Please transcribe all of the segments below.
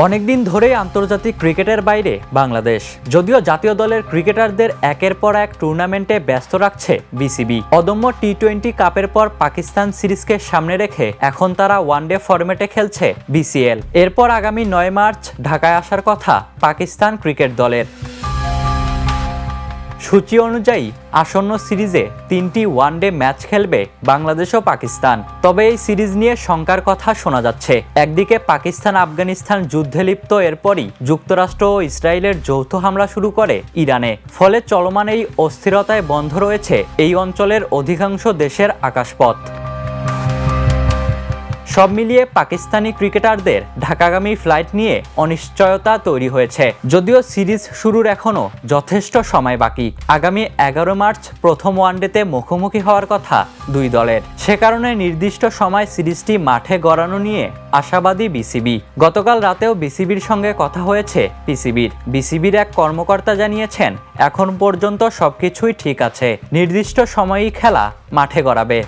অনেকদিন ধরেই আন্তর্জাতিক ক্রিকেটের বাইরে বাংলাদেশ, যদিও জাতীয় দলের ক্রিকেটারদের একের পর এক টুর্নামেন্টে ব্যস্ত রাখছে বিসিবি। অদম্য টি-20 কাপের পর পাকিস্তান সিরিজকে সামনে রেখে এখন তারা ওয়ানডে ফরম্যাটে খেলছে বিসিএল। এরপর আগামী 9 মার্চ ঢাকায় আসার কথা পাকিস্তান ক্রিকেট দলের। সূচি অনুযায়ী আসন্ন সিরিজে 3টি ওয়ানডে ম্যাচ খেলবে বাংলাদেশ ও পাকিস্তান। তবে এই সিরিজ নিয়ে শঙ্কার কথা শোনা যাচ্ছে। একদিকে পাকিস্তান আফগানিস্তান যুদ্ধে লিপ্ত, এরপরই যুক্তরাষ্ট্র ও ইসরায়েলের যৌথ হামলা শুরু করে ইরানে। ফলে চলমান এই অস্থিরতায় বন্ধ রয়েছে এই অঞ্চলের অধিকাংশ দেশের আকাশপথ। সব মিলিয়ে পাকিস্তানি ক্রিকেটারদের ঢাকাগামী ফ্লাইট নিয়ে অনিশ্চয়তা তৈরি হয়েছে। যদিও সিরিজ শুরুর এখনও যথেষ্ট সময় বাকি। আগামী 11 মার্চ প্রথম ওয়ানডেতে মুখোমুখি হওয়ার কথা দুই দলের। সে কারণে নির্দিষ্ট সময় সিরিজটি মাঠে গড়ানো নিয়ে আশাবাদী বিসিবি। গতকাল রাতেও বিসিবির সঙ্গে কথা হয়েছে বিসিবির এক কর্মকর্তা জানিয়েছেন, এখন পর্যন্ত সবকিছুই ঠিক আছে, নির্দিষ্ট সময়েই খেলা মাঠে গড়াবে।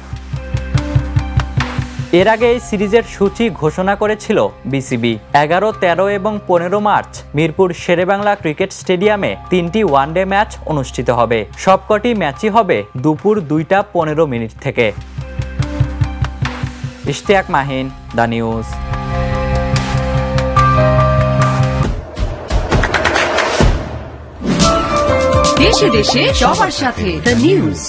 এর আগে এই সিরিজের সূচি ঘোষণা করেছিল বিসিবি। 11, 13 এবং 15 মার্চ মিরপুর শেরেবাংলা ক্রিকেট স্টেডিয়ামে 3টি ওয়ানডে ম্যাচ অনুষ্ঠিত হবে। সবকটি ম্যাচই হবে দুপুর 2:15 থেকে। Ishtiaq Mahin, the news. দেশে দেশে সবার সাথে দ্য নিউজ।